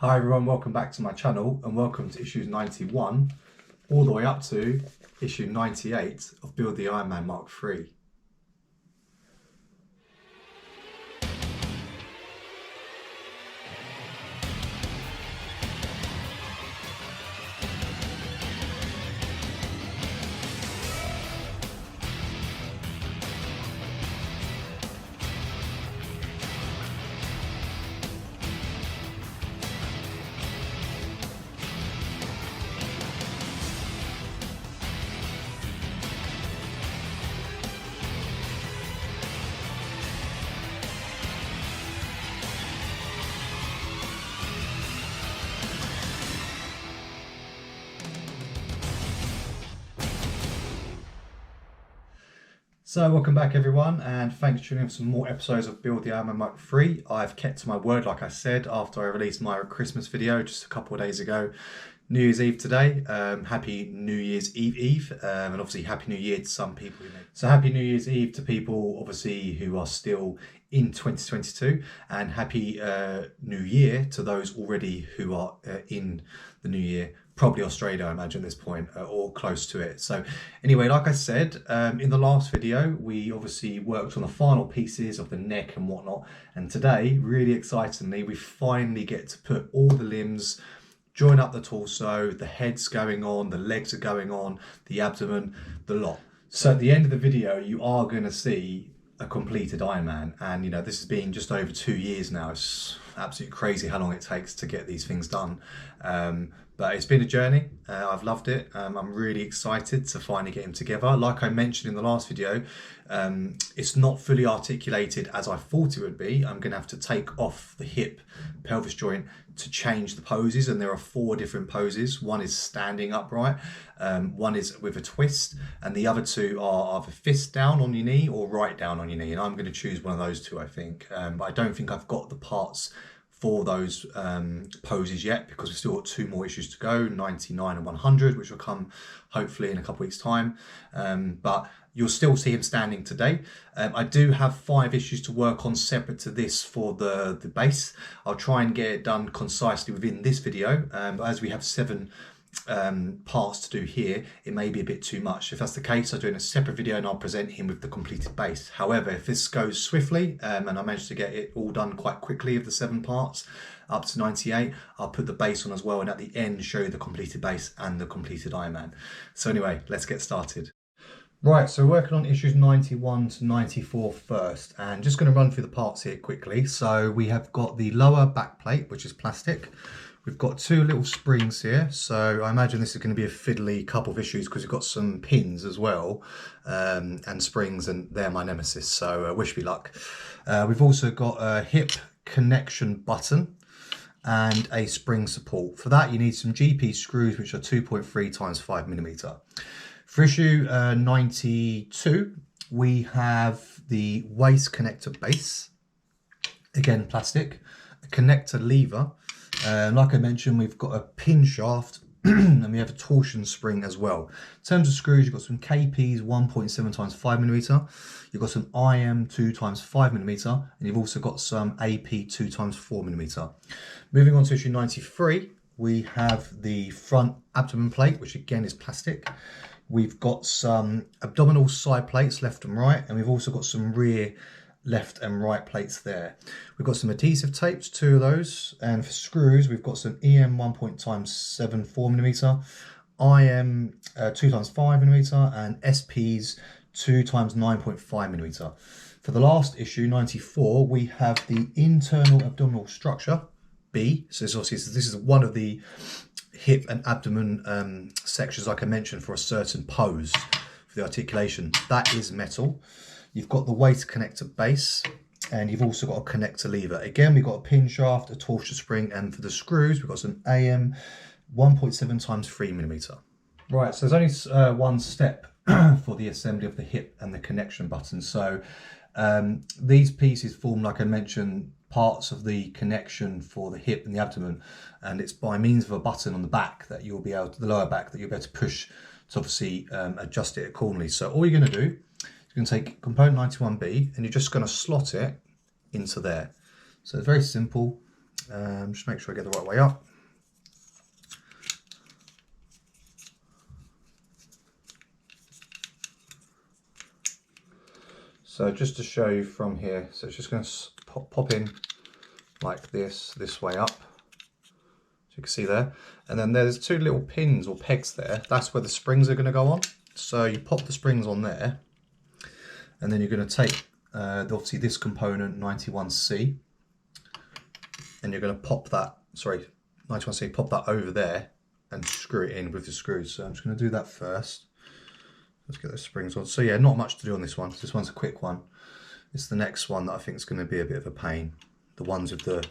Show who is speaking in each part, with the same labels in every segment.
Speaker 1: Hi everyone, welcome back to my channel and welcome to issues 91 all the way up to issue 98 of Build the Iron Man Mark III. So welcome back everyone, and thanks for tuning in for some more episodes of Build the Iron Man Mark III. I've kept to my word, like I said, after I released my Christmas video just a couple of days ago. New Year's Eve today. Happy New Year's Eve, and obviously Happy New Year to some people. So Happy New Year's Eve to people obviously who are still in 2022, and Happy New Year to those already who are in the new year. Probably Australia, I imagine, at this point, or close to it. So anyway, like I said, in the last video, we obviously worked on the final pieces of the neck and whatnot. And today, really excitingly, we finally get to put all the limbs, join up the torso, the head's going on, the legs are going on, the abdomen, the lot. So at the end of the video, you are going to see a completed Iron Man. And, you know, this has been just over 2 years now. It's absolutely crazy how long it takes to get these things done. But it's been a journey. I've loved it. I'm really excited to finally get him together. Like I mentioned in the last video, it's not fully articulated as I thought it would be. I'm going to have to take off the hip pelvis joint to change the poses, and there are 4 different poses. One is standing upright, one is with a twist, and the other 2 are either fist down on your knee or right down on your knee, and I'm going to choose one of those 2, I think. But I don't think I've got the parts for those poses yet, because we've still got 2 more issues to go, 99 and 100, which will come hopefully in a couple of weeks time. But you'll still see him standing today. I do have 5 issues to work on separate to this for the base. I'll try and get it done concisely within this video, but as we have 7 parts to do here, it may be a bit too much. If that's the case, I'll do it in a separate video and I'll present him with the completed base. However, if this goes swiftly and I manage to get it all done quite quickly of the 7 parts up to 98, I'll put the base on as well, and at the end show you the completed base and the completed Iron Man. So anyway, let's get started. Right, so we're working on issues 91 to 94 first, and just going to run through the parts here quickly. So we have got the lower back plate, which is plastic. We've got 2 little springs here, so I imagine this is going to be a fiddly couple of issues because we've got some pins as well, and springs, and they're my nemesis, so wish me luck. We've also got a hip connection button and a spring support. For that you need some GP screws, which are 2.3 times 5mm. For issue 92, we have the waist connector base, again plastic, a connector lever. Like I mentioned, we've got a pin shaft and we have a torsion spring as well. In terms of screws, you've got some KPs 1.7 times 5mm, you've got some IM 2 times 5mm, and you've also got some AP 2 times 4mm. Moving on to issue 93, we have the front abdomen plate, which again is plastic. We've got some abdominal side plates, left and right, and we've also got some rear left and right plates there. We've got some adhesive tapes, 2 of those, and for screws we've got some EM 1.7 4mm, IM 2 times 5mm, and SPs 2 times 9.5mm. For the last issue 94, we have the internal abdominal structure B. So this is one of the hip and abdomen sections, like I mentioned, for a certain pose for the articulation. That is metal. You've got the waist connector base, and you've also got a connector lever. Again, we've got a pin shaft, a torsion spring, and for the screws, we've got some AM 1.7 times 3mm. Right, so there's only 1 step for the assembly of the hip and the connection button. So these pieces form, like I mentioned, parts of the connection for the hip and the abdomen, and it's by means of a button on the back that you'll be able to, the lower back, that you'll be able to push to obviously adjust it accordingly. So all you're going to do, you're going to take component 91B and you're just going to slot it into there. So it's very simple. Just make sure I get the right way up. So just to show you from here, so it's just going to pop in like this way up. So you can see there. And then there's two little pins or pegs there. That's where the springs are going to go on. So you pop the springs on there. And then you're going to take, obviously, this component, 91C. And you're going to pop that, 91C, pop that over there and screw it in with the screws. So I'm just going to do that first. Let's get those springs on. So yeah, not much to do on this one. This one's a quick one. It's the next one that I think is going to be a bit of a pain. The ones with the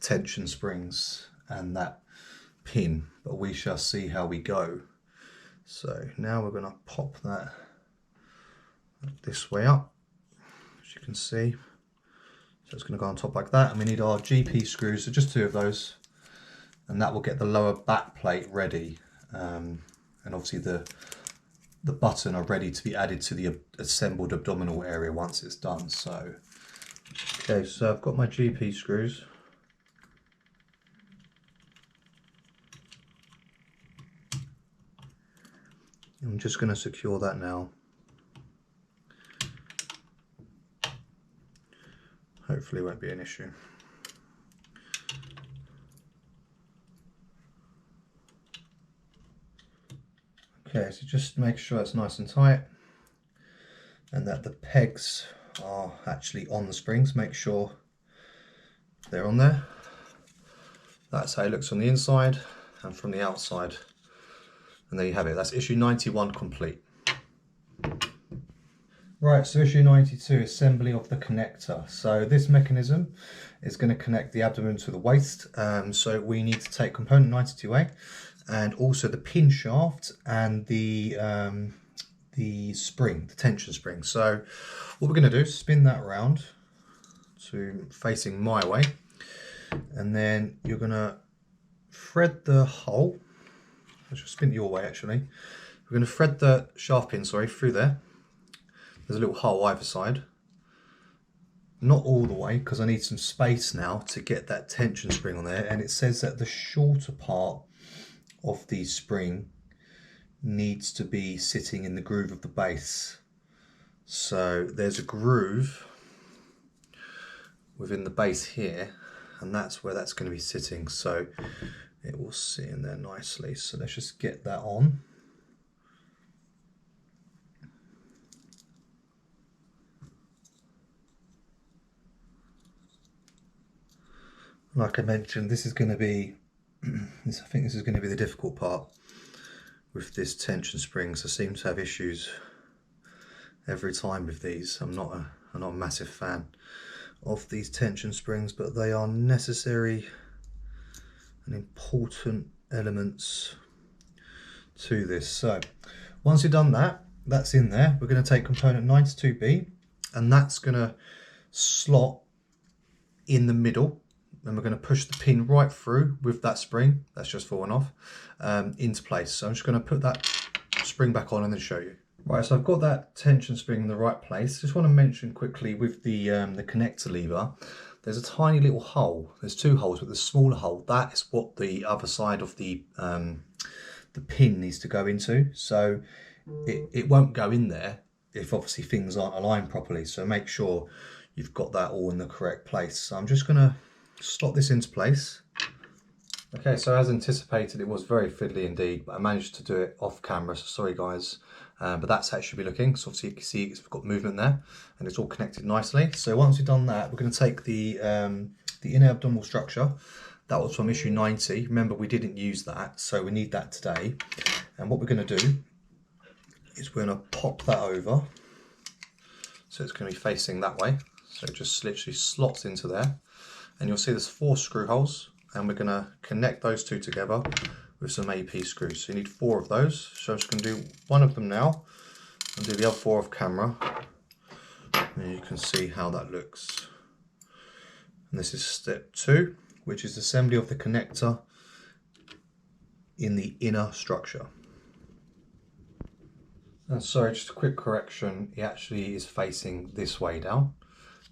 Speaker 1: tension springs and that pin. But we shall see how we go. So now we're going to pop that this way up, as you can see. So it's going to go on top like that. And we need our GP screws, so just two of those. And that will get the lower back plate ready. And obviously the button are ready to be added to the assembled abdominal area once it's done. So, okay, so I've got my GP screws. I'm just going to secure that now. Hopefully it won't be an issue. Okay, so just make sure it's nice and tight and that the pegs are actually on the springs. Make sure they're on there. That's how it looks on the inside and from the outside. And there you have it. That's issue 91 complete. Right, so issue 92, assembly of the connector. So this mechanism is going to connect the abdomen to the waist. So we need to take component 92A and also the pin shaft and the spring, the tension spring. So what we're going to do is spin that around to facing my way, and then you're going to thread the hole. I should spin it your way actually. We're going to thread the shaft pin, through there. There's a little hole either side. Not all the way, because I need some space now to get that tension spring on there. And it says that the shorter part of the spring needs to be sitting in the groove of the base. So there's a groove within the base here, and that's where that's going to be sitting. So it will sit in there nicely. So let's just get that on. Like I mentioned, this is going to be, I think this is going to be the difficult part with this tension springs. I seem to have issues every time with these. I'm not a massive fan of these tension springs, but they are necessary and important elements to this. So once you've done that, that's in there. We're going to take component 92B, and that's going to slot in the middle. And we're going to push the pin right through with that spring that's just fallen off into place. So I'm just going to put that spring back on and then show you. Right, so I've got that tension spring in the right place. Just want to mention quickly with the connector lever, there's a tiny little hole. There's two holes, but the smaller hole, that is what the other side of the pin needs to go into. So it won't go in there if obviously things aren't aligned properly. So make sure you've got that all in the correct place. So I'm just going to slot this into place. Okay, so as anticipated, it was very fiddly indeed, but I managed to do it off camera, so sorry guys. But that's how it should be looking. So obviously you can see it's got movement there and it's all connected nicely. So once we've done that, we're going to take the inner abdominal structure. That was from issue 90. Remember, we didn't use that, so we need that today. And what we're going to do is we're going to pop that over. So it's going to be facing that way. So it just literally slots into there. And you'll see there's 4 screw holes, and we're going to connect those two together with some AP screws. So you need 4 of those. So I'm just going to do one of them now and do the other 4 off camera. And you can see how that looks. And this is step 2, which is assembly of the connector in the inner structure. And sorry, just a quick correction. It actually is facing this way down.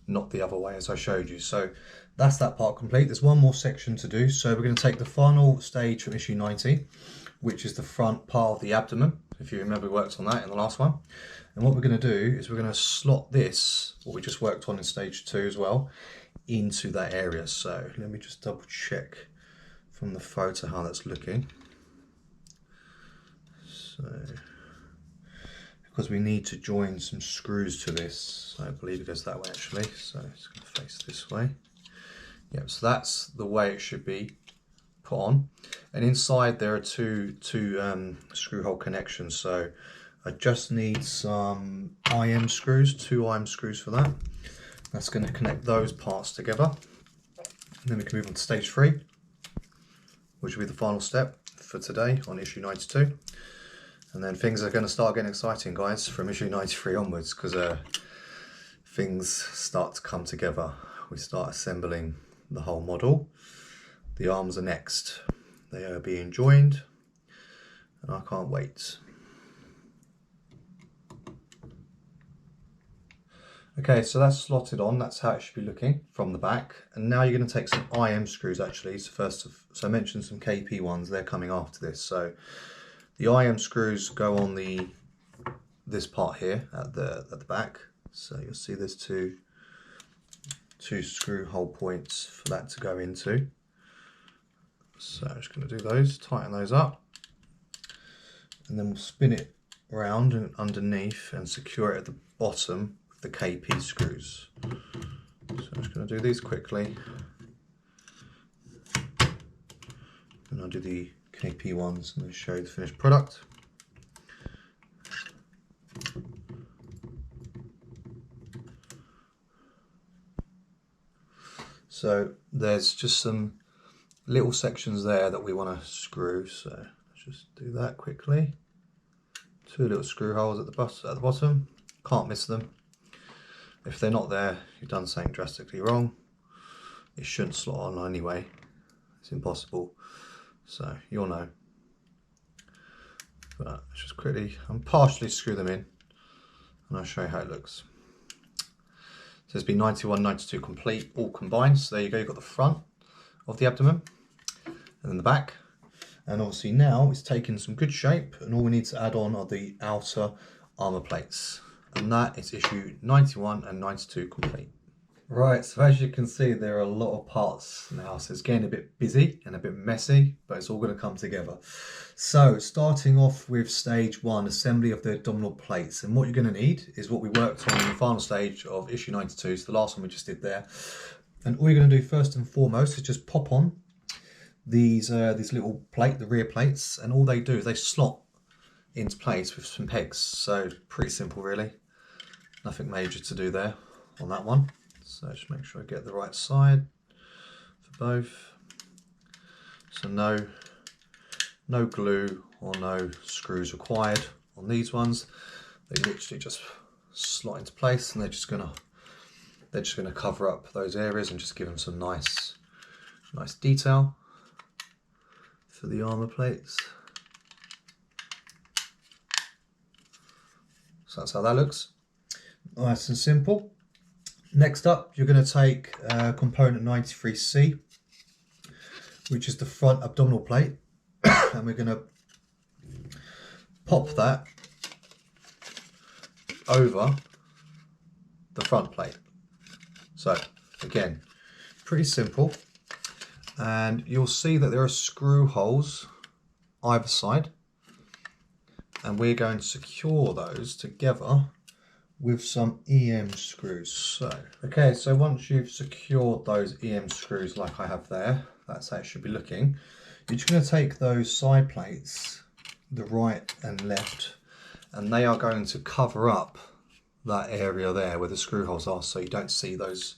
Speaker 1: not the other way as I showed you. So that's that part complete. There's one more section to do. So we're going to take the final stage from issue 90, which is the front part of the abdomen. If you remember, we worked on that in the last one. And what we're going to do is we're going to slot this, what we just worked on in stage 2 as well, into that area. So let me just double check from the photo how that's looking. So, because we need to join some screws to this, I believe it goes that way actually, so it's going to face this way. Yep, so that's the way it should be put on. And inside there are two screw hole connections, so I just need some IM screws, 2 IM screws for that. That's going to connect those parts together. And then we can move on to stage 3, which will be the final step for today on issue 92. And then things are going to start getting exciting, guys, from issue 93 onwards, because things start to come together. We start assembling the whole model. The arms are next. They are being joined, and I can't wait. Okay, so that's slotted on. That's how it should be looking from the back. And now you're going to take some IM screws actually. So I mentioned some KP ones. They're coming after this. So the IM screws go on this part here at the back. So you'll see there's two screw hole points for that to go into. So I'm just going to do those, tighten those up, and then we'll spin it round and underneath and secure it at the bottom with the KP screws. So I'm just going to do these quickly, and I'll do the KP ones and then show you the finished product. So there's just some little sections there that we want to screw, so let's just do that quickly. 2 little screw holes at the bottom, can't miss them. If they're not there, you've done something drastically wrong. It shouldn't slot on anyway, it's impossible. So you'll know. But let's just quickly and partially screw them in, and I'll show you how it looks. So it's been 91, 92 complete, all combined. So there you go, you've got the front of the abdomen and then the back. And obviously now it's taken some good shape, and all we need to add on are the outer armour plates. And that is issue 91 and 92 complete. Right, so as you can see, there are a lot of parts now, so it's getting a bit busy and a bit messy, but it's all going to come together. So starting off with stage 1, assembly of the abdominal plates, and what you're going to need is what we worked on in the final stage of issue 92, so the last one we just did there. And all you're going to do first and foremost is just pop on these little plate, the rear plates, and all they do is they slot into place with some pegs. So pretty simple really, nothing major to do there on that one. So just make sure I get the right side for both. So no glue or no screws required on these ones. They literally just slot into place, and they're just gonna cover up those areas and just give them some nice detail for the armour plates. So that's how that looks. Nice and simple. Next up, you're going to take component 93C, which is the front abdominal plate, and we're going to pop that over the front plate. So again, pretty simple, and you'll see that there are screw holes either side, and we're going to secure those together with some EM screws. So once you've secured those EM screws like I have there, that's how it should be looking. You're just going to take those side plates, the right and left, and they are going to cover up that area there where the screw holes are, so you don't see those.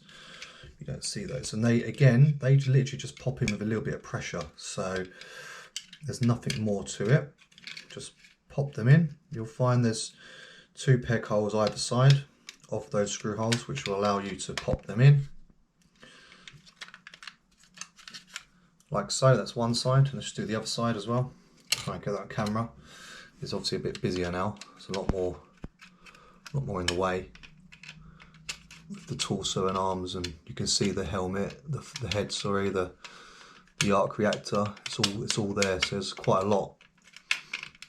Speaker 1: And they literally just pop in with a little bit of pressure, so there's nothing more to it. Just pop them in. You'll find there's 2 peg holes either side of those screw holes, which will allow you to pop them in like so. That's one side, and let's just do the other side as well. Try and get that on camera. It's obviously a bit busier now. It's a lot more in the way. with the torso and arms, and you can see the helmet, the head, sorry, the arc reactor. It's all there. So there's quite a lot.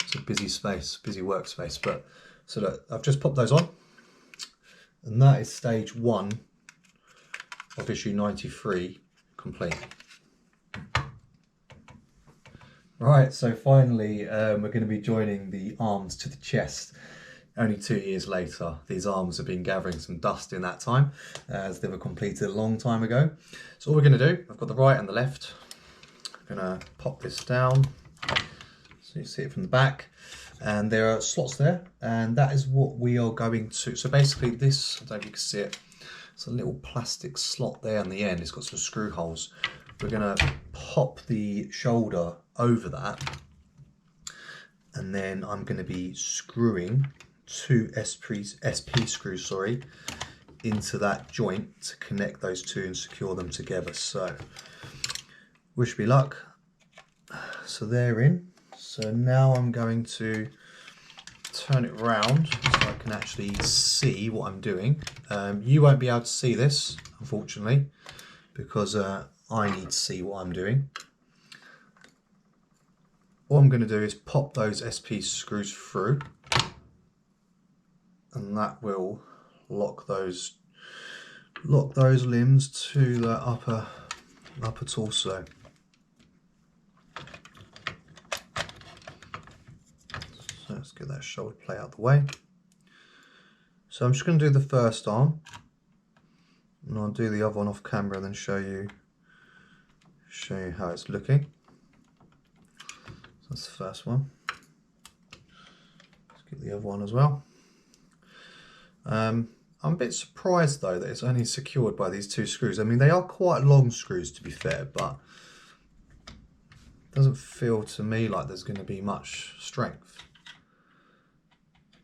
Speaker 1: It's a busy space, busy workspace. But so look, I've just popped those on, and that is stage 1 of issue 93 complete. Right, so finally we're going to be joining the arms to the chest. Only 2 years later. These arms have been gathering some dust in that time, as they were completed a long time ago. So all we're going to do, I've got the right and the left. I'm going to pop this down so you see it from the back, and there are slots there, and that is what we are going to. So basically this, I don't know if you can see it, it's a little plastic slot there on the end. It's got some screw holes. We're going to pop the shoulder over that, and then I'm going to be screwing 2 SP screws, sorry, into that joint to connect those 2 and secure them together. So wish me luck. So they're in. So now I'm going to turn it round so I can actually see what I'm doing. You won't be able to see this, unfortunately, because I need to see what I'm doing. What I'm going to do is pop those SP screws through, and that will lock those limbs to the upper torso. So let's get that shoulder plate out of the way. So I'm just going to do the first arm, and I'll do the other one off camera and then show you how it's looking. So that's the first one. Let's get the other one as well. I'm a bit surprised though that it's only secured by these 2 screws. I mean, they are quite long screws to be fair, but it doesn't feel to me like there's going to be much strength.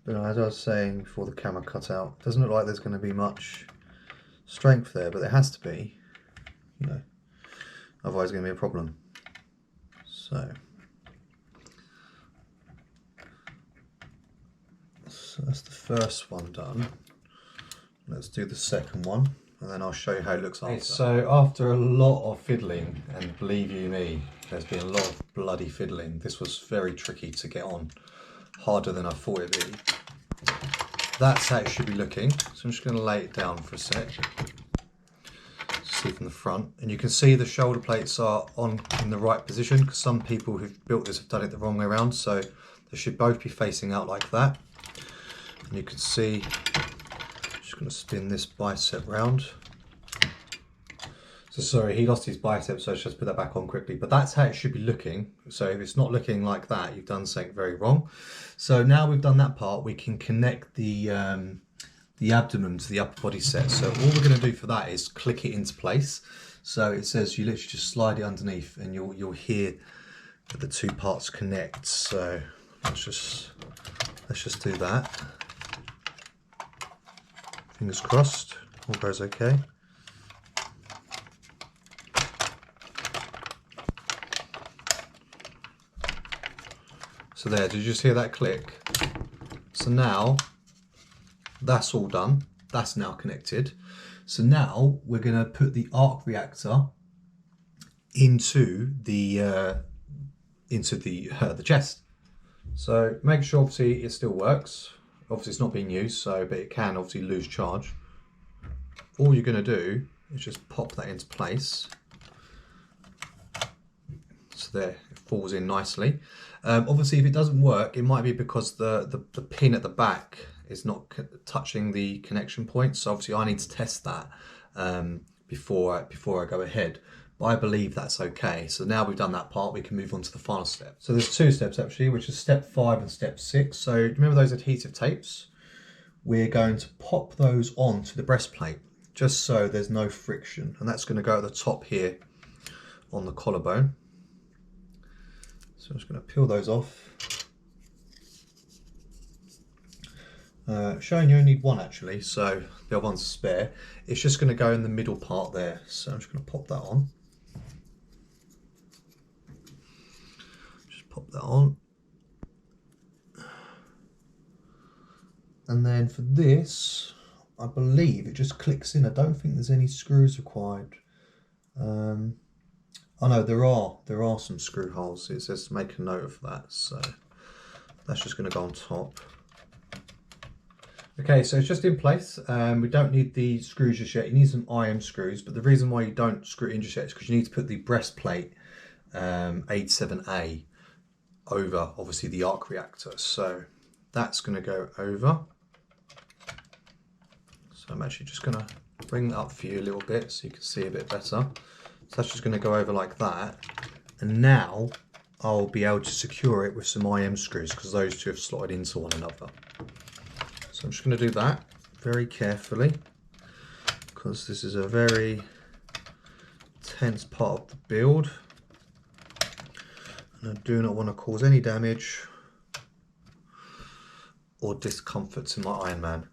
Speaker 1: But as I was saying before the camera cut out, it doesn't look like there's going to be much strength there, but there has to be, you know, otherwise it's going to be a problem. So that's the first one done. Let's do the second one, and then I'll show you how it looks after. So after a lot of fiddling, and believe you me, there's been a lot of bloody fiddling. This was very tricky to get on, harder than I thought it'd be. That's how it should be looking. So I'm just going to lay it down for a sec. See from the front, and you can see the shoulder plates are on in the right position, because some people who've built this have done it the wrong way around. So they should both be facing out like that. And you can see, I'm just going to spin this bicep round. So sorry, he lost his bicep, so I just put that back on quickly. But that's how it should be looking. So if it's not looking like that, you've done something very wrong. So now we've done that part, we can connect the abdomen to the upper body set. So all we're going to do for that is click it into place. So it says you literally just slide it underneath, and you'll hear that the 2 parts connect. So let's just do that. Fingers crossed, all goes okay. So there, did you just hear that click? So now that's all done. That's now connected. So now we're going to put the arc reactor into the chest. So make sure obviously it still works. Obviously it's not being used, but it can obviously lose charge. All you're going to do is just pop that into place. So there, it falls in nicely. Obviously if it doesn't work, it might be because the pin at the back is not touching the connection point. So obviously I need to test that before I go ahead. But I believe that's okay. So now we've done that part, we can move on to the final step. So there's 2 steps actually, which is step 5 and step 6. So remember those adhesive tapes? We're going to pop those onto the breastplate, just so there's no friction. And that's going to go at the top here on the collarbone. So I'm just going to peel those off. Showing you only need 1 actually, so the other one's spare. It's just going to go in the middle part there. So I'm just going to pop that on. Pop that on, and then for this I believe it just clicks in. I don't think there's any screws required. Oh no, there are some screw holes. It says to make a note of that, so that's just going to go on top. Okay, so it's just in place. We don't need the screws just yet. You need some IM screws, but the reason why you don't screw it in just yet is because you need to put the breastplate A7A over, obviously, the arc reactor. So that's going to go over. So I'm actually just going to bring that up for you a little bit so you can see a bit better. So that's just going to go over like that. And now I'll be able to secure it with some IM screws because those two have slotted into one another. So I'm just going to do that very carefully because this is a very tense part of the build. And I do not want to cause any damage or discomfort to my Iron Man.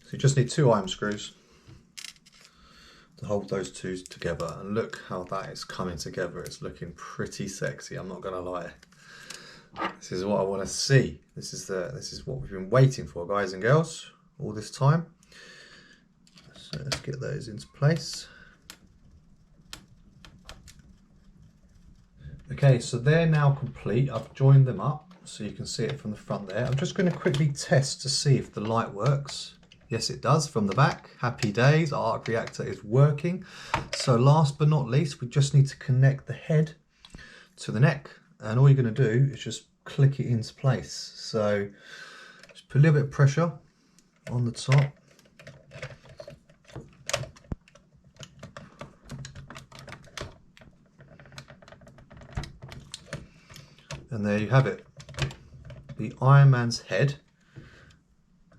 Speaker 1: So you just need 2 IM screws to hold those two together. And look how that is coming together. It's looking pretty sexy, I'm not going to lie. This is what I want to see. This is what we've been waiting for, guys and girls, all this time. So let's get those into place. Okay, so they're now complete. I've joined them up so you can see it from the front there. I'm just going to quickly test to see if the light works. Yes, it does from the back. Happy days, our arc reactor is working. So last but not least, we just need to connect the head to the neck. And all you're going to do is just click it into place. So just put a little bit of pressure on the top. And there you have it. The Iron Man's head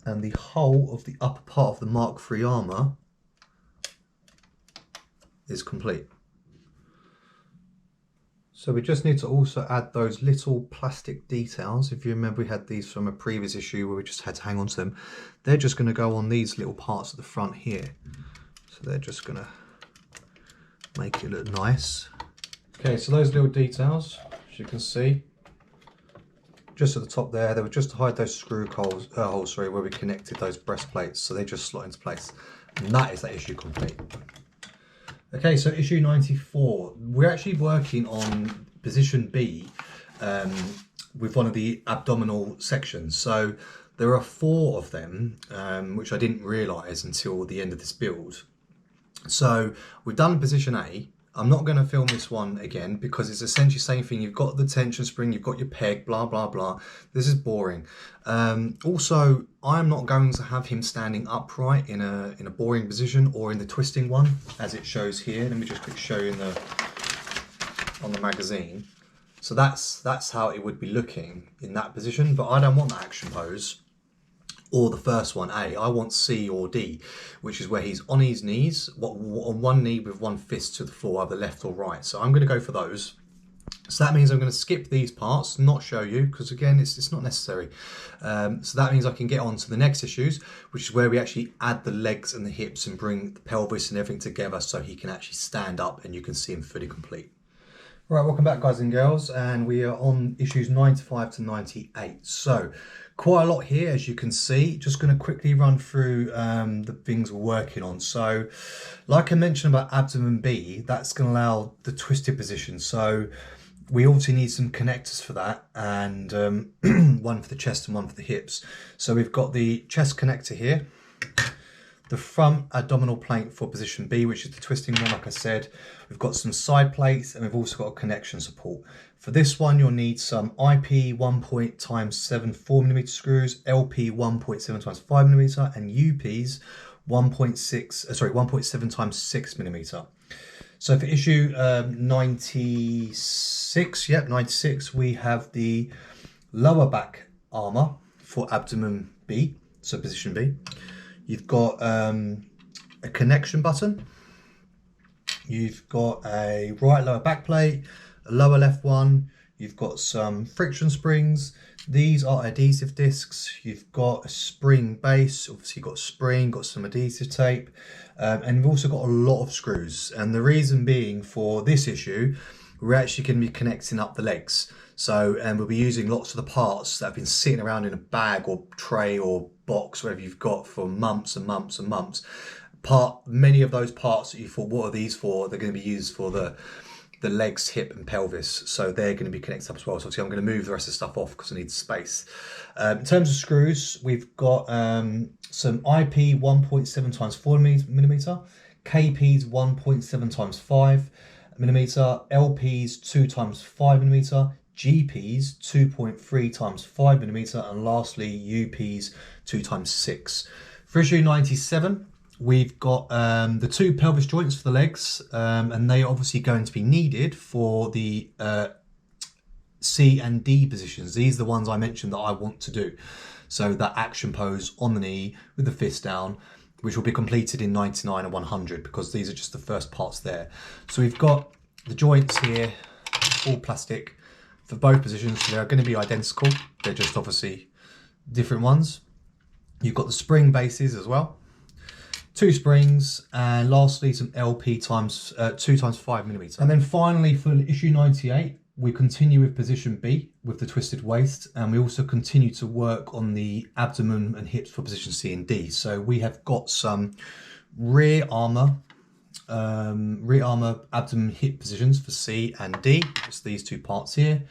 Speaker 1: and the whole of the upper part of the Mark III armour is complete. So we just need to also add those little plastic details. If you remember, we had these from a previous issue where we just had to hang on to them. They're just going to go on these little parts at the front here. So they're just going to make it look nice. Okay, so those little details, as you can see, just at the top there, they were just to hide those screw holes, where we connected those breastplates. So they just slot into place. And that is that issue complete. Okay, so issue 94. We're actually working on position B with one of the abdominal sections. So there are 4 of them, which I didn't realise until the end of this build. So we've done position A. I'm not going to film this one again because it's essentially the same thing. You've got the tension spring, you've got your peg, blah, blah, blah. This is boring. Also, I'm not going to have him standing upright in a boring position or in the twisting one, as it shows here. Let me just quickly show you on the magazine. So that's how it would be looking in that position, but I don't want that action pose. Or the first one, A. I want C or D, which is where he's on his knees, on one knee with one fist to the floor, either left or right. So I'm going to go for those. So that means I'm going to skip these parts, not show you, because again, it's not necessary. So that means I can get on to the next issues, which is where we actually add the legs and the hips and bring the pelvis and everything together so he can actually stand up and you can see him fully complete. Right, welcome back, guys and girls, and we are on issues 95 to 98. So quite a lot here, as you can see. Just going to quickly run through the things we're working on. So like I mentioned about abdomen B, that's going to allow the twisted position. So we also need some connectors for that, and one for the chest and one for the hips. So we've got the chest connector here, the front abdominal plate for position B, which is the twisting one, like I said. We've got some side plates, and we've also got a connection support. For this one, you'll need some IP 1.7 4mm screws, LP 1.7 times 5mm, and UPs 1.7 times 6mm. So for issue 96, we have the lower back armour for abdomen B, so position B. You've got a connection button. You've got a right lower back plate, a lower left one. You've got some friction springs. These are adhesive discs. You've got a spring base. Obviously you've got spring, got some adhesive tape. And you've also got a lot of screws. And the reason being for this issue, we're actually going to be connecting up the legs. So, and we'll be using lots of the parts that have been sitting around in a bag or tray or box, wherever you've got for months and months and months. Many of those parts that you thought, what are these for? They're going to be used for the legs, hip and pelvis, so they're going to be connected up as well. So obviously I'm going to move the rest of the stuff off because I need space. In terms of screws, we've got some IP 1.7 times 4 millimeter, KP's 1.7 times 5 millimeter, LP's 2 times 5 millimeter, GP's 2.3 times 5 millimeter, and lastly UP's 2 times 6. For issue 97, we've got the 2 pelvis joints for the legs, and they are obviously going to be needed for the C and D positions. These are the ones I mentioned that I want to do. So that action pose on the knee with the fist down, which will be completed in 99 and 100, because these are just the first parts there. So we've got the joints here, all plastic for both positions. They're going to be identical. They're just obviously different ones. You've got the spring bases as well. 2 springs, and lastly some LP times 2 times 5 millimeter. And then finally for issue 98, we continue with position B with the twisted waist, and we also continue to work on the abdomen and hips for position C and D. So we have got some rear armour abdomen hip positions for C and D, just these 2 parts here.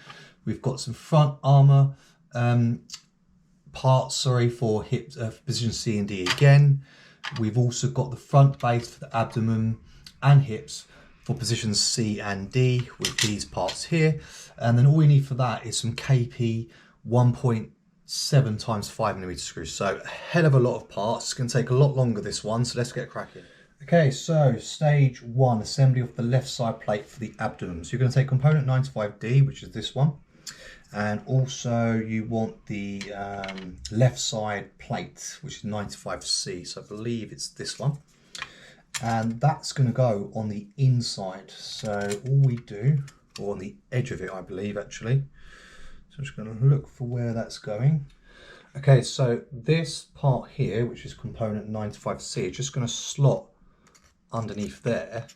Speaker 1: We've got some front armour parts, for hips position C and D again. We've also got the front base for the abdomen and hips for positions C and D with these parts here. And then all we need for that is some KP 1.7 times 5 millimeter screws. So a hell of a lot of parts. It's going to take a lot longer, this one, so let's get cracking. Okay, so stage 1, assembly of the left side plate for the abdomen. So you're going to take component 95D, which is this one. And also you want the left side plate, which is 95C. So I believe it's this one. And that's going to go on the inside. So all we do, or on the edge of it, I believe actually. So I'm just going to look for where that's going. Okay, so this part here, which is component 95C, is just going to slot underneath there.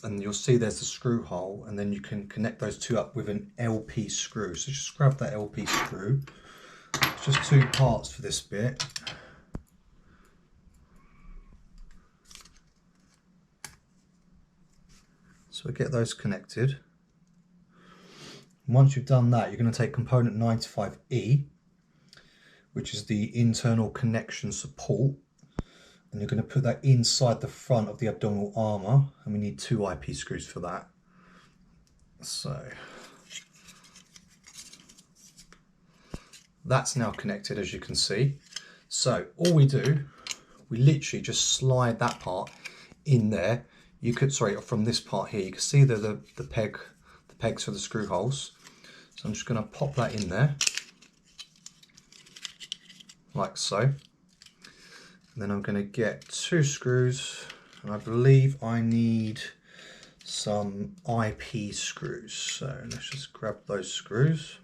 Speaker 1: And you'll see there's the screw hole, and then you can connect those 2 up with an LP screw. So just grab that LP screw. It's just 2 parts for this bit. So we get those connected. Once you've done that, you're going to take component 95E, which is the internal connection support, and you're going to put that inside the front of the abdominal armour, and we need 2 IP screws for that. So that's now connected, as you can see. So all we do, we literally just slide that part in there. You could, from this part here, you can see the pegs for the screw holes. So I'm just going to pop that in there, like so. And then I'm going to get 2 screws, and I believe I need some IP screws. So let's just grab those screws.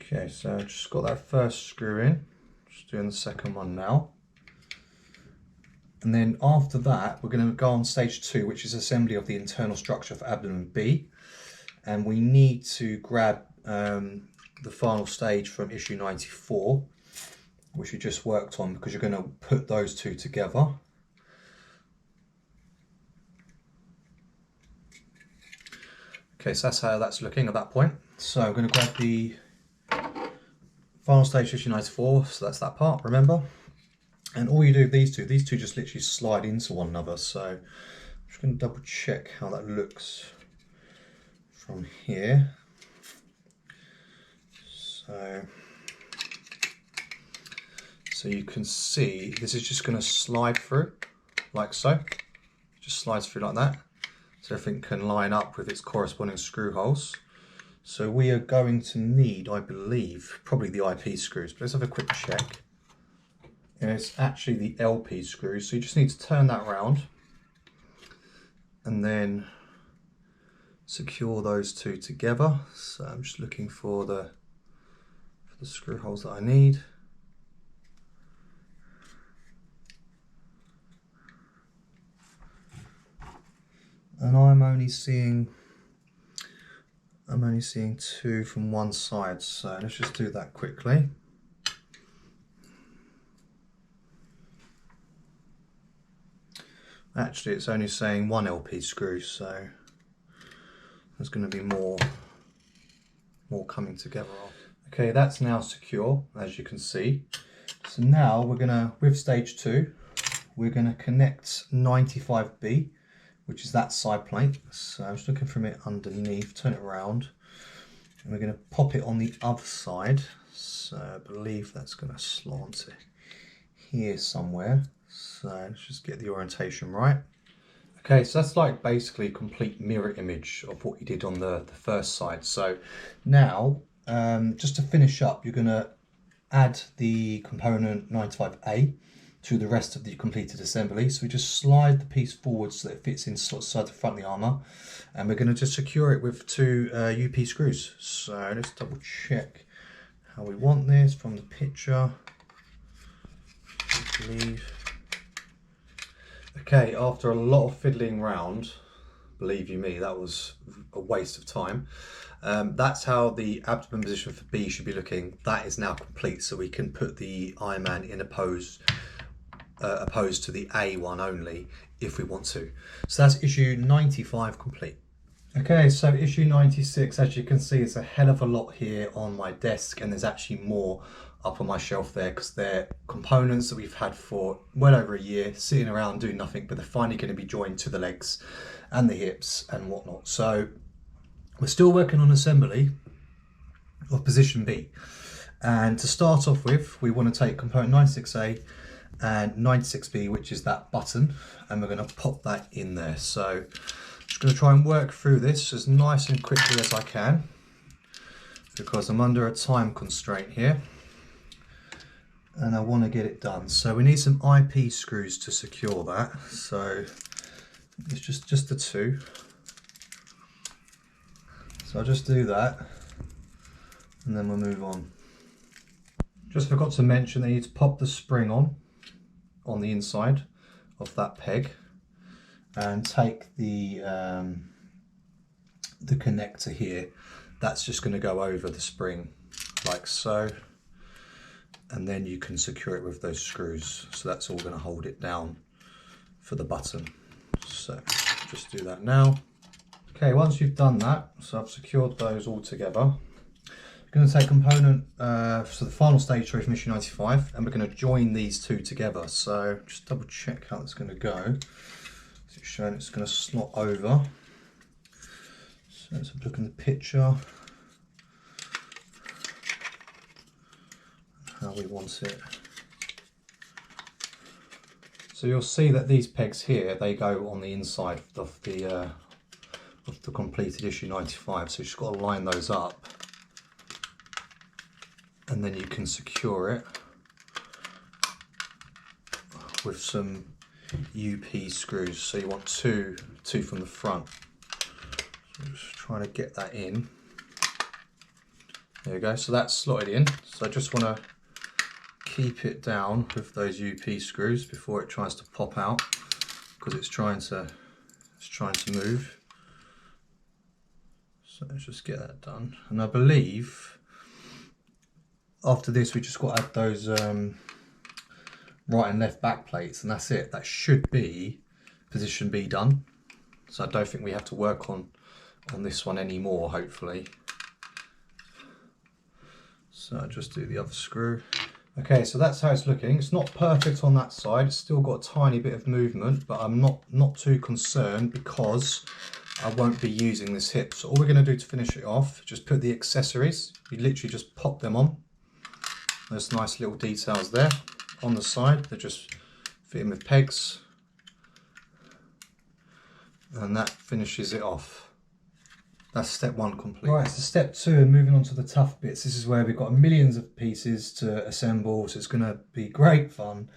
Speaker 1: Okay, so I've just got that first screw in. Just doing the second one now. And then after that, we're going to go on stage 2, which is assembly of the internal structure for abdomen B. And we need to grab the final stage from issue 94, which we just worked on, because you're going to put those 2 together. Okay, so that's how that's looking at that point. So I'm going to grab the final stage issue 94, so that's that part, remember? And all you do with these two just literally slide into one another. So I'm just going to double check how that looks from here. So you can see this is just going to slide through like so. Just slides through like that. So everything can line up with its corresponding screw holes. So we are going to need, I believe, probably the IP screws, but let's have a quick check. And it's actually the LP screws, so you just need to turn that around and then secure those 2 together. So I'm just looking for the screw holes that I need. And I'm only seeing 2 from one side, so let's just do that quickly. Actually, it's only saying 1 LP screw, so there's going to be more coming together. Okay, that's now secure, as you can see. So now we're gonna, with stage 2, we're gonna connect 95B, which is that side plate. So I'm just looking from it underneath, turn it around, and we're gonna pop it on the other side. So I believe that's gonna slot onto here somewhere. So let's just get the orientation right. Okay, so that's like basically a complete mirror image of what you did on the first side. So now, just to finish up, you're gonna add the component 95A to the rest of the completed assembly. So we just slide the piece forward so that it fits inside the front of the armour, and we're going to just secure it with 2 UP screws. So let's double check how we want this from the picture, I believe. Okay, after a lot of fiddling round, believe you me, that was a waste of time. That's how the abdomen position for B should be looking. That is now complete, so we can put the Iron Man in opposed to the A one only if we want to. So that's issue 95 complete. Okay, so issue 96, as you can see, it's a hell of a lot here on my desk, and there's actually more up on my shelf there because they're components that we've had for well over a year sitting around doing nothing, but they're finally going to be joined to the legs and the hips and whatnot. So we're still working on assembly of position B, and to start off with, we want to take component 96A and 96B, which is that button, and we're going to pop that in there. So I'm just going to try and work through this as nice and quickly as I can because I'm under a time constraint here and I want to get it done. So we need some IP screws to secure that, so it's just the 2. So I'll just do that and then we'll move on. Just forgot to mention that you need to pop the spring on the inside of that peg and take the connector here. That's just going to go over the spring like so, and then you can secure it with those screws. So that's all going to hold it down for the button. So just do that now. Okay, once you've done that, so I've secured those all together, I'm going to take component, so the final stage from issue 95, and we're going to join these 2 together. So just double check how it's going to go. So it's showing it's going to slot over. So let's have a look in the picture. How we want it. So you'll see that these pegs here, they go on the inside of the completed issue 95. So you've just got to line those up, and then you can secure it with some UP screws. So you want two from the front. So I'm just trying to get that in. There you go. So that's slotted in. So I just want to keep it down with those UP screws before it tries to pop out, because it's trying to move. So let's just get that done. And I believe after this we just got to add those right and left back plates, and that's it. That should be position B done. So I don't think we have to work on this one anymore, hopefully. So I'll just do the other screw. Okay, so that's how it's looking. It's not perfect on that side. It's still got a tiny bit of movement, but I'm not too concerned because I won't be using this hip. So all we're going to do to finish it off, just put the accessories. You literally just pop them on. Those nice little details there on the side. They're just fitting with pegs. And that finishes it off. That's step 1 complete. Right, so step 2, and moving on to the tough bits. This is where we've got millions of pieces to assemble, so it's going to be great fun.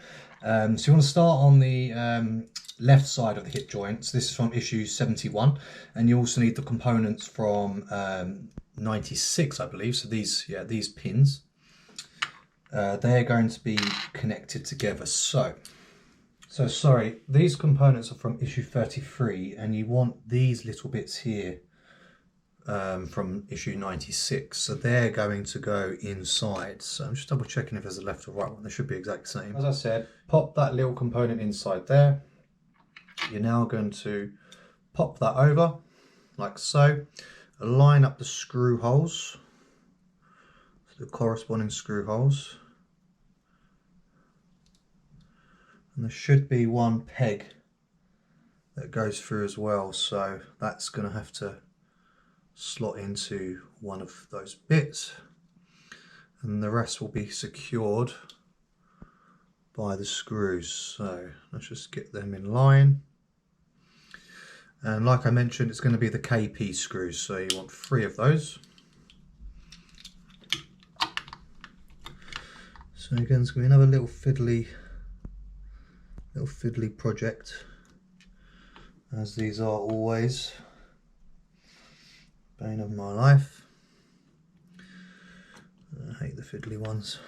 Speaker 1: So you want to start on the left side of the hip joint. So this is from issue 71, and you also need the components from 96, I believe. So these pins, they're going to be connected together. So sorry, these components are from issue 33, and you want these little bits here from issue 96, so they're going to go inside. So I'm just double checking if there's a left or right one. They should be exactly the same. As I said, pop that little component inside there, You're now going to pop that over like so, line up the screw holes, the corresponding screw holes, and there should be one peg that goes through as well, so that's going to have to slot into one of those bits, and the rest will be secured by the screws. So let's just get them in line. And like I mentioned, it's going to be the KP screws, so you want 3 of those. So again, it's going to be another little fiddly project, as these are always. Bane of my life. I hate the fiddly ones.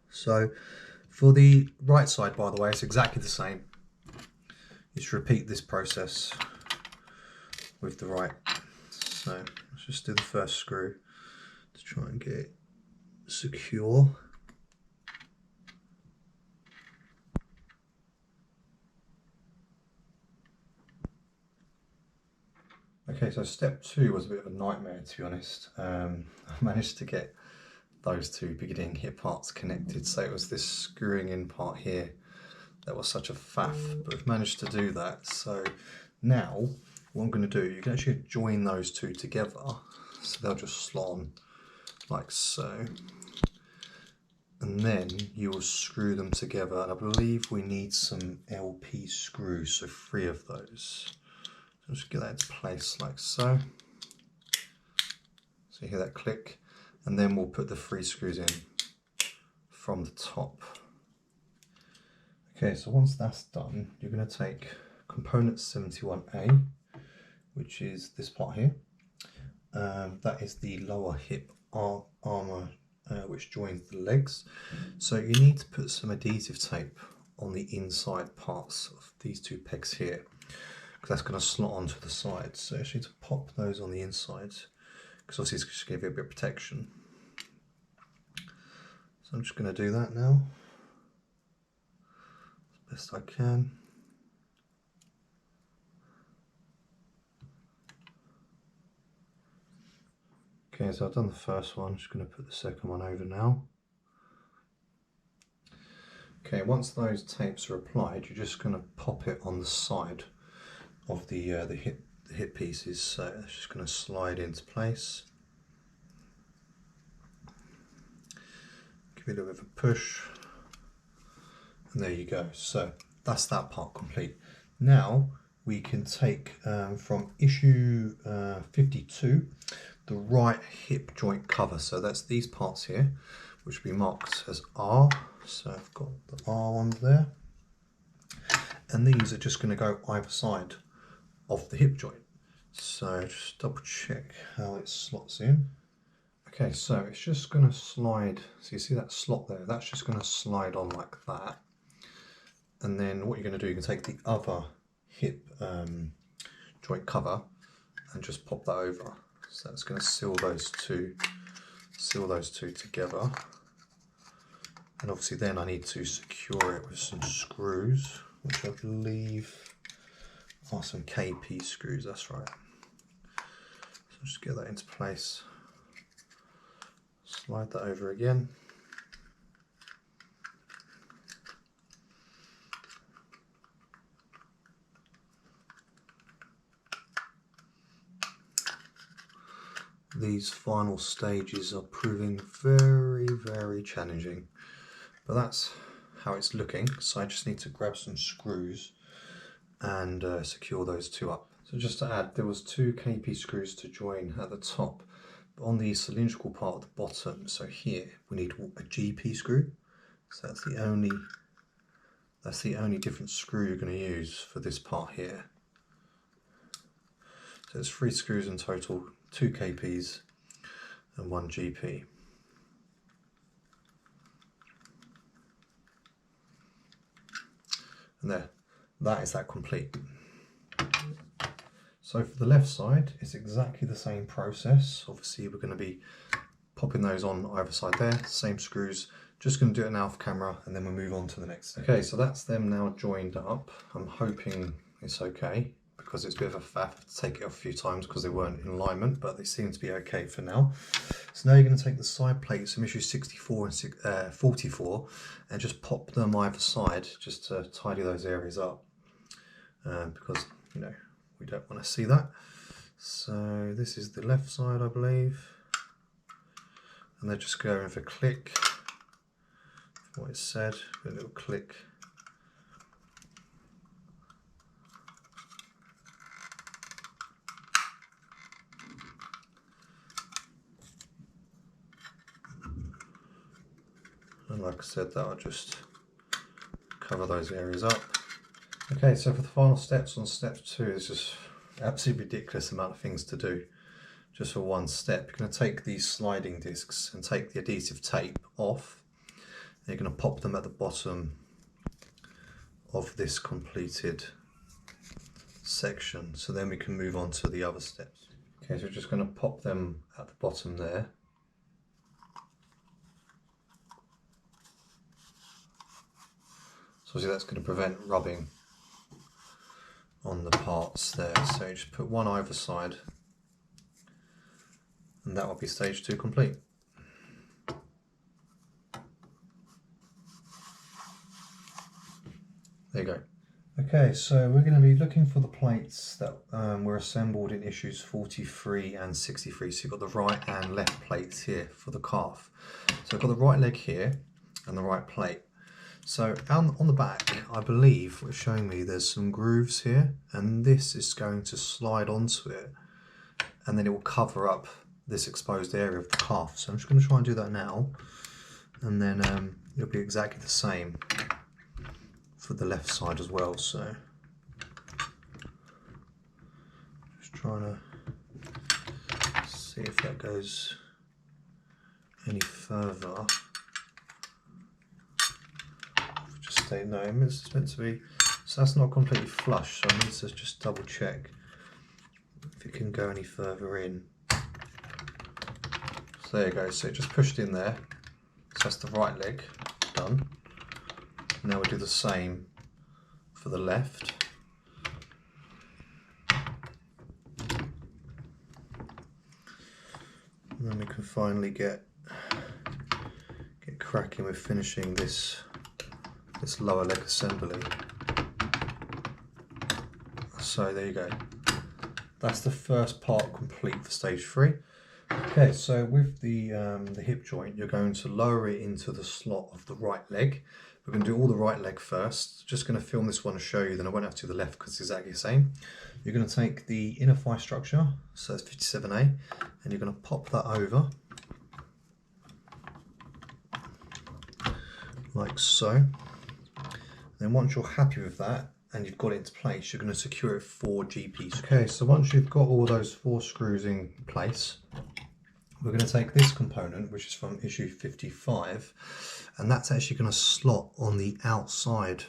Speaker 1: So for the right side, by the way, it's exactly the same. You just repeat this process with the right. So let's just do the first screw to try and get it secure. Okay, so step 2 was a bit of a nightmare, to be honest. I managed to get those 2 beginning hip parts connected, so it was this screwing in part here that was such a faff, but I've managed to do that. So now what I'm going to do, you can actually join those 2 together, so they'll just slot on like so, and then you will screw them together, and I believe we need some LP screws, so 3 of those. So just get that into place like so. So you hear that click, and then we'll put the 3 screws in from the top. Okay, so once that's done, you're going to take component 71A, which is this part here. That is the lower hip armour which joins the legs. So you need to put some adhesive tape on the inside parts of these 2 pegs here, because that's going to slot onto the sides. So you actually need to pop those on the inside, because obviously it's just going to give you a bit of protection. So I'm just going to do that now as best I can. Okay, so I've done the first one, I'm just going to put the second one over now. Okay, once those tapes are applied, you're just going to pop it on the side of the hip pieces, so it's just going to slide into place. Give it a bit of a push, and there you go. So that's that part complete. Now we can take from issue 52 the right hip joint cover. So that's these parts here, which will be marked as R. So I've got the R ones there, and these are just going to go either side of the hip joint. So just double check how it slots in. Okay, so it's just going to slide. So you see that slot there? That's just going to slide on like that. And then what you're going to do, you can take the other hip joint cover and just pop that over. So that's going to seal those two together. And obviously then I need to secure it with some screws, which I believe are some KP screws, that's right. So just get that into place. Slide that over again. These final stages are proving very, very challenging, but that's how it's looking. So I just need to grab some screws and secure those 2 up. So just to add, there was 2 KP screws to join at the top, but on the cylindrical part at the bottom, so here we need a GP screw. So that's the only different screw you're going to use for this part here. So there's 3 screws in total, 2 KPs and 1 GP. And there, that is that complete. So for the left side, it's exactly the same process. Obviously we're going to be popping those on either side there, same screws. Just going to do it now off camera, and then we'll move on to the next. Okay, so that's them now joined up. I'm hoping it's okay, because it's a bit of a faff to take it off a few times because they weren't in alignment, but they seem to be okay for now. So now you're going to take the side plates from issue 64 and 44 and just pop them either side just to tidy those areas up, because you know we don't want to see that. So this is the left side, I believe, and they're just going for click. What it said, a little click. And like I said, that'll just cover those areas up. Okay, so for the final steps on step 2, it's just absolutely ridiculous amount of things to do just for one step. You're going to take these sliding discs and take the adhesive tape off. And you're going to pop them at the bottom of this completed section. So then we can move on to the other steps. Okay, so we're just going to pop them at the bottom there. So obviously that's going to prevent rubbing on the parts there. So you just put one either side, and that will be stage 2 complete. There you go. Okay, so we're going to be looking for the plates that were assembled in issues 43 and 63. So you've got the right and left plates here for the calf. So I've got the right leg here and the right plate. So on the back, I believe it's showing me there's some grooves here, and this is going to slide onto it, and then it will cover up this exposed area of the calf. So I'm just going to try and do that now, and then it'll be exactly the same for the left side as well. So just trying to see if that goes any further. No, it's meant to be, so that's not completely flush, so I need to just double check if it can go any further in. So there you go, so it just pushed in there, so that's the right leg done. Now we'll do the same for the left. And then we can finally get cracking with finishing this lower leg assembly. So there you go. That's the first part complete for stage 3. Okay, so with the hip joint, you're going to lower it into the slot of the right leg. We're going to do all the right leg first. Just going to film this one to show you, then I won't have to do the left because it's exactly the same. You're going to take the inner thigh structure, so that's 57A, and you're going to pop that over like so. Then once you're happy with that and you've got it into place, you're going to secure it 4 GPs. Okay, so once you've got all those 4 screws in place, we're going to take this component, which is from issue 55, and that's actually going to slot on the outside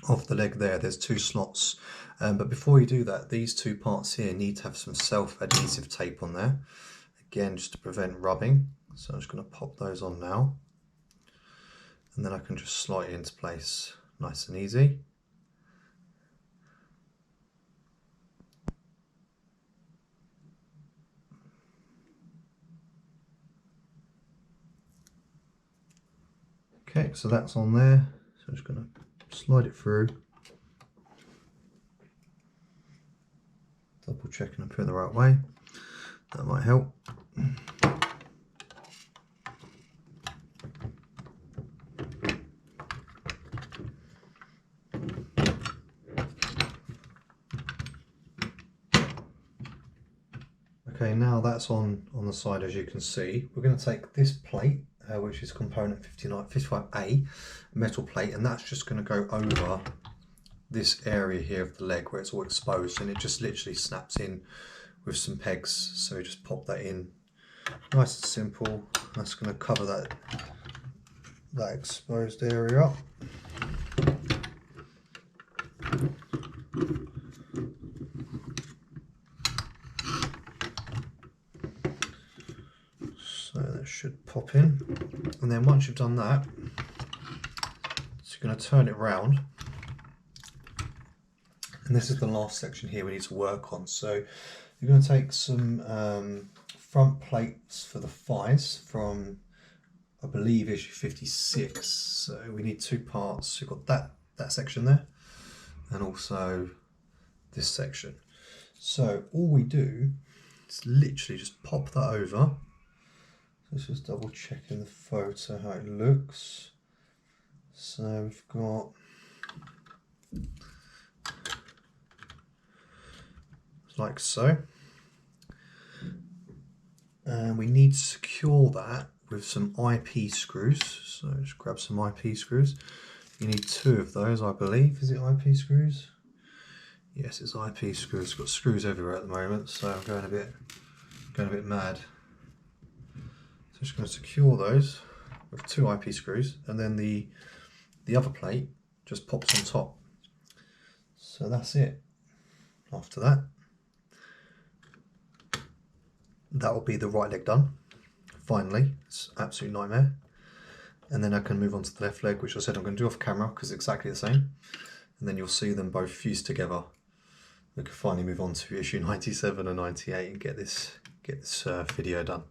Speaker 1: of the leg there. There's 2 slots, but before you do that, these 2 parts here need to have some self-adhesive tape on there, again just to prevent rubbing. So I'm just going to pop those on now. And then I can just slide it into place nice and easy. Okay, so that's on there. So I'm just going to slide it through. Double checking I put it the right way. That might help. Okay, now that's on the side, as you can see. We're going to take this plate, which is component 55A, metal plate, and that's just going to go over this area here of the leg where it's all exposed, and it just literally snaps in with some pegs. So we just pop that in, nice and simple. That's going to cover that exposed area up. So that should pop in, and then once you've done that, so you're going to turn it round, And this is the last section here we need to work on. So you're going to take some front plates for the thighs from, I believe, issue 56. So we need two parts. You've got that section there and also this section. So all we do is literally just pop that over. Let's just double check in the photo how it looks. So we've got like so, and we need to secure that with some IP screws. So just grab some IP screws. You need two of those, I believe. Is it IP screws? Yes, it's IP screws. It's got screws everywhere at the moment, so I'm going a bit mad. So just going to secure those with two IP screws, and then the other plate just pops on top. So that's it. After that, that will be the right leg done. Finally, it's an absolute nightmare. And then I can move on to the left leg, which I said I'm going to do off camera because it's exactly the same. And then you'll see them both fused together. We can finally move on to issue 97 and 98 and get this video done.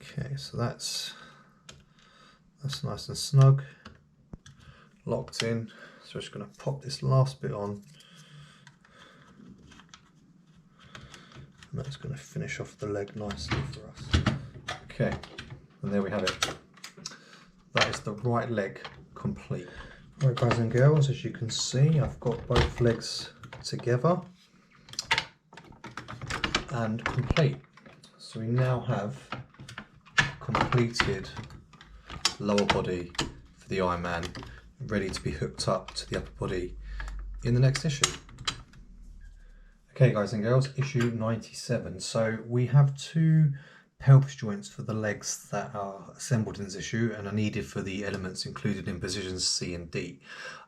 Speaker 1: Okay, so that's nice and snug, locked in. So I'm just going to pop this last bit on. And that's going to finish off the leg nicely for us. Okay, and there we have it. That is the right leg complete. Right, guys and girls, as you can see, I've got both legs together and complete. So we now have completed lower body for the Iron Man, ready to be hooked up to the upper body in the next issue. Okay, guys and girls, issue 97. So we have two pelvis joints for the legs that are assembled in this issue and are needed for the elements included in positions C and D.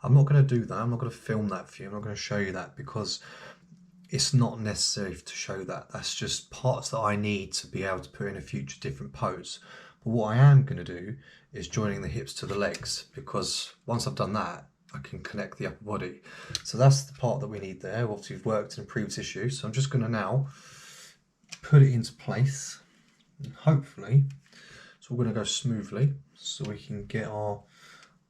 Speaker 1: I'm not going to do that. I'm not going to film that for you. I'm not going to show you that because it's not necessary to show that. That's just parts that I need to be able to put in a future different pose. But what I am going to do is joining the hips to the legs, because once I've done that, I can connect the upper body. So that's the part that we need there. Obviously we've worked in a previous issue, so I'm just going to now put it into place, and hopefully it's all going to go smoothly so we can get our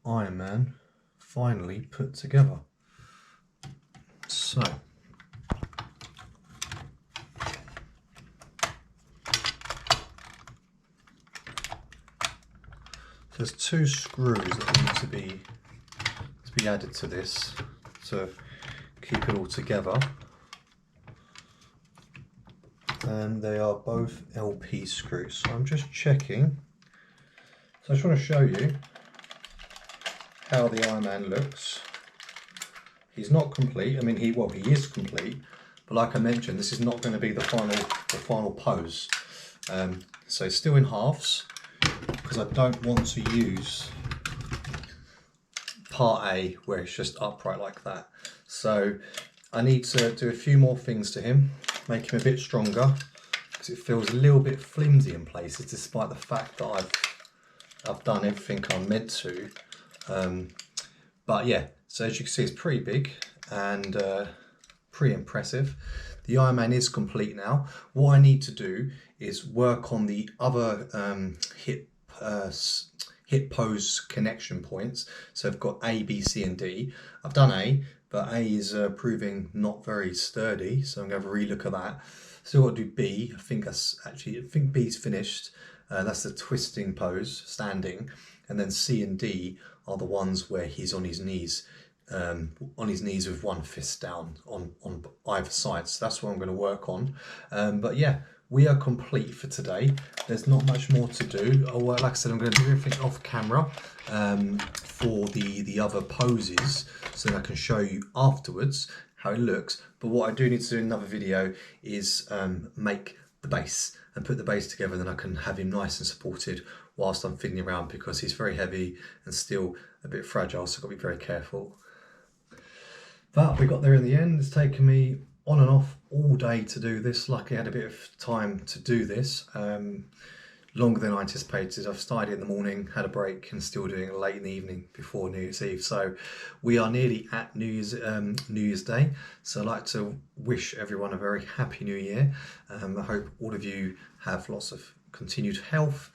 Speaker 1: Iron Man finally put together. So there's two screws that need to be added to this to keep it all together, and they are both LP screws. So I'm just checking. So I just want to show you how the Iron Man looks. He's not complete. I mean, he is complete, but like I mentioned, this is not going to be the final pose. So it's still in halves because I don't want to use part A where it's just upright like that. So I need to do a few more things to him, make him a bit stronger, because it feels a little bit flimsy in places despite the fact that I've done everything I'm meant to. But yeah, so as you can see, it's pretty big and pretty impressive. The Iron Man is complete now. What I need to do is work on the other hip pose connection points. So I've got A, B, C and D. I've done A, but A is proving not very sturdy, so I'm going to have a relook at that. Still got to do B. I think B's finished. That's the twisting pose, standing, and then C and D are the ones where he's on his knees with one fist down on either side. So that's what I'm going to work on. But yeah, we are complete for today. There's not much more to do. Like I said, I'm going to do everything off camera for the other poses, so that I can show you afterwards how it looks. But what I do need to do in another video is make the base and put the base together, and then I can have him nice and supported whilst I'm fiddling around, because he's very heavy and still a bit fragile, so I've got to be very careful. But we got there in the end. It's taken me on and off all day to do this. Luckily I had a bit of time to do this. longer than I anticipated. I've started in the morning, had a break, and still doing it late in the evening before New Year's Eve. So we are nearly at New Year's Day. So I'd like to wish everyone a very happy New Year. I hope all of you have lots of continued health,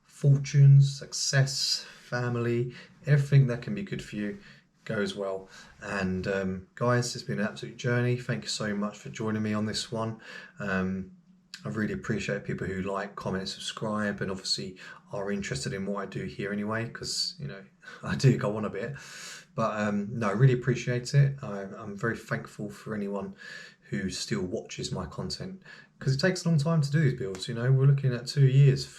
Speaker 1: fortunes, success, family, everything that can be good for you goes well. And guys, it's been an absolute journey. Thank you so much for joining me on this one. I really appreciate people who like, comment, subscribe, and obviously are interested in what I do here anyway, because, you know, I do go on a bit. But no, I really appreciate it. I'm very thankful for anyone who still watches my content, because it takes a long time to do these builds. You know, we're looking at 2 years.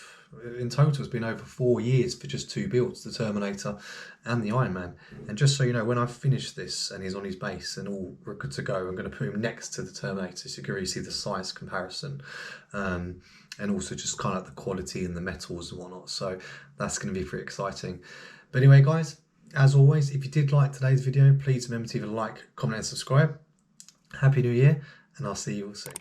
Speaker 1: In total, it's been over 4 years for just 2 builds, the Terminator and the Iron Man. And just so you know, when I finish this and he's on his base and all we're good to go, I'm going to put him next to the Terminator so you can really see the size comparison, and also just kind of the quality and the metals and whatnot. So that's going to be pretty exciting. But anyway, guys, as always, if you did like today's video, please remember to either like, comment and subscribe. Happy New Year, and I'll see you all soon.